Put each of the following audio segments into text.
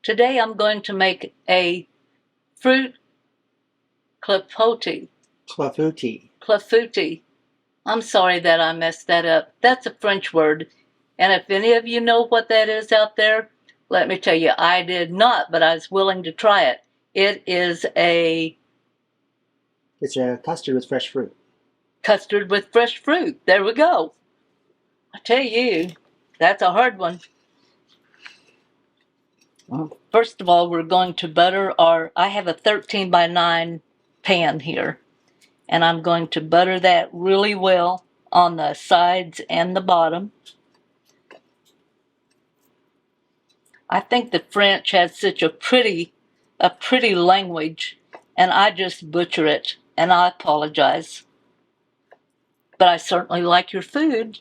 Today I'm going to make a fruit clafoutis. Clafoutis. I'm sorry that I messed that up. That's a French word. And if any of you know what that is out there, let me tell you, I did not, but I was willing to try it. It's a custard with fresh fruit. Custard with fresh fruit. There we go. I tell you, that's a hard one. First of all, we're going to butter I have a 13 by 9 pan here. And I'm going to butter that really well on the sides and the bottom. I think the French has such a pretty language, and I just butcher it, and I apologize. But I certainly like your food.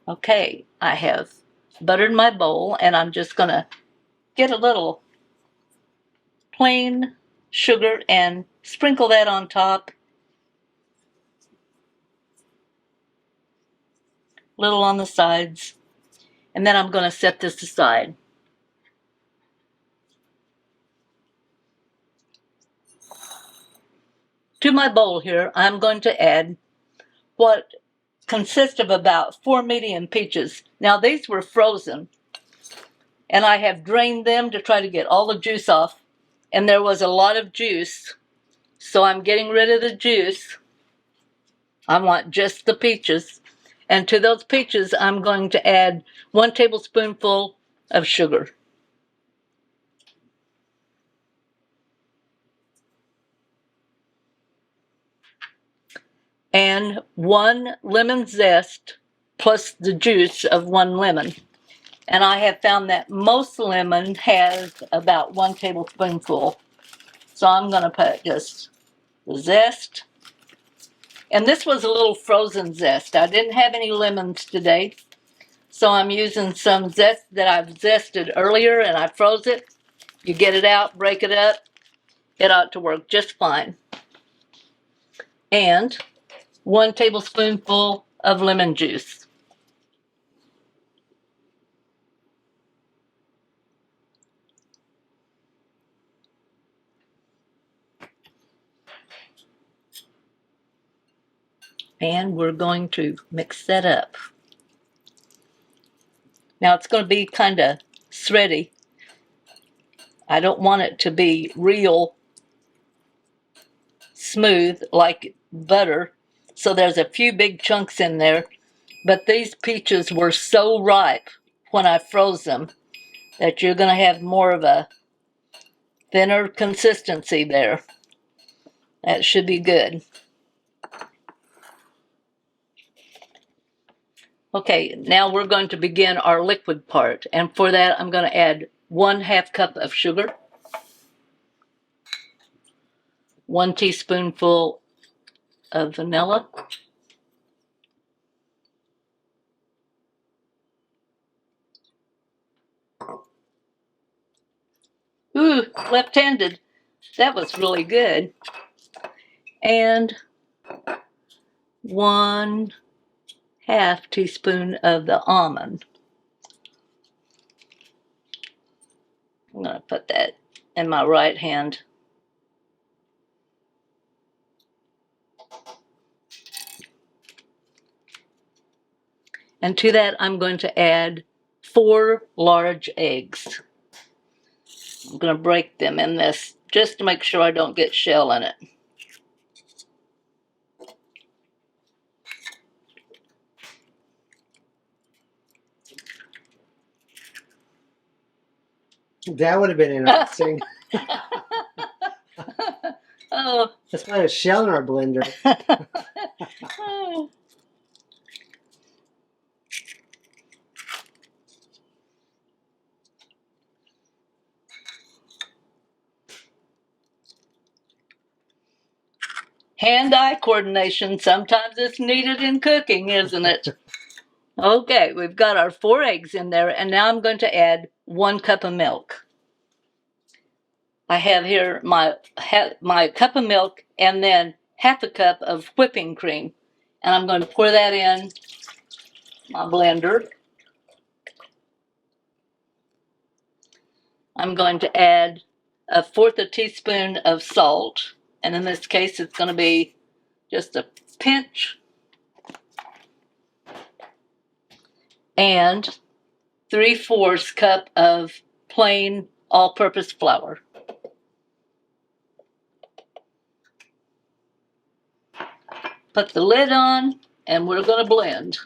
Okay, I have buttered my bowl, and I'm just going to get a little plain sugar and sprinkle that on top. Little on the sides. And then I'm going to set this aside. To my bowl here, I'm going to add what consists of about 4 medium peaches. Now these were frozen, and I have drained them to try to get all the juice off. And there was a lot of juice, so I'm getting rid of the juice. I want just the peaches. And to those peaches, I'm going to add 1 tablespoonful of sugar. And 1 lemon zest plus the juice of 1 lemon. And I have found that most lemon has about 1 tablespoonful. So I'm going to put just the zest. And this was a little frozen zest. I didn't have any lemons today. So I'm using some zest that I've zested earlier, and I froze it. You get it out, break it up. It ought to work just fine. And 1 tablespoonful of lemon juice. And we're going to mix that up. Now it's going to be kind of thready. I don't want it to be real smooth like butter. So there's a few big chunks in there. But these peaches were so ripe when I froze them that you're going to have more of a thinner consistency there. That should be good. Okay, now we're going to begin our liquid part. And for that, I'm going to add 1/2 cup of sugar, 1 teaspoonful of vanilla, ooh, left-handed. That was really good. And 1/2 teaspoon of the almond. I'm going to put that in my right hand. And to that, I'm going to add 4 large eggs. I'm going to break them in this just to make sure I don't get shell in it. That would have been interesting. Oh. Let's put a shell in our blender. Oh. Hand-eye coordination, sometimes it's needed in cooking, isn't it? Okay, we've got our 4 eggs in there, and now I'm going to add 1 cup of milk. I have here my cup of milk and then 1/2 cup of whipping cream. And I'm going to pour that in my blender. I'm going to add 1/4 teaspoon of salt. And in this case, it's going to be just a pinch. And 3/4 cup of plain all-purpose flour. Put the lid on, and we're going to blend.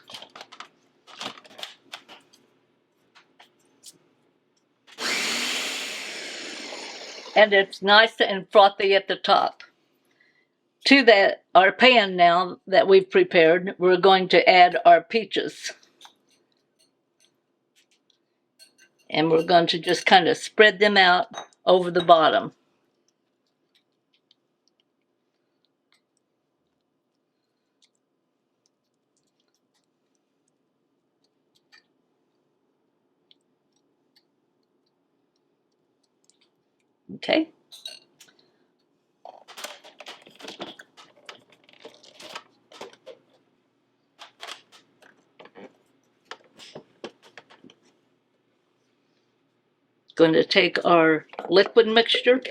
And it's nice and frothy at the top. To that, our pan now that we've prepared, we're going to add our peaches. And we're going to just kind of spread them out over the bottom. Okay. Going to take our liquid mixture,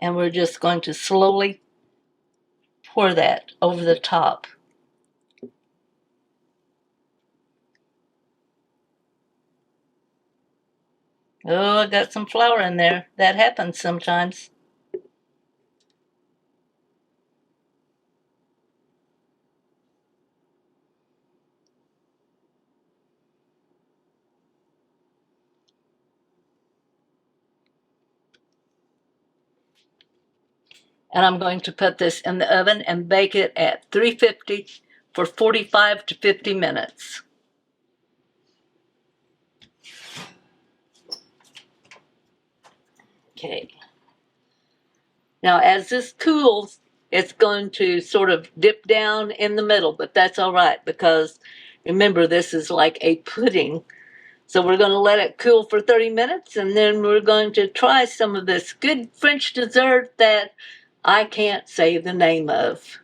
and we're just going to slowly pour that over the top. Oh, I got some flour in there. That happens sometimes. And I'm going to put this in the oven and bake it at 350 for 45 to 50 minutes. Okay. Now, as this cools, it's going to sort of dip down in the middle, but that's all right because remember, this is like a pudding. So we're going to let it cool for 30 minutes, and then we're going to try some of this good French dessert that I can't say the name of.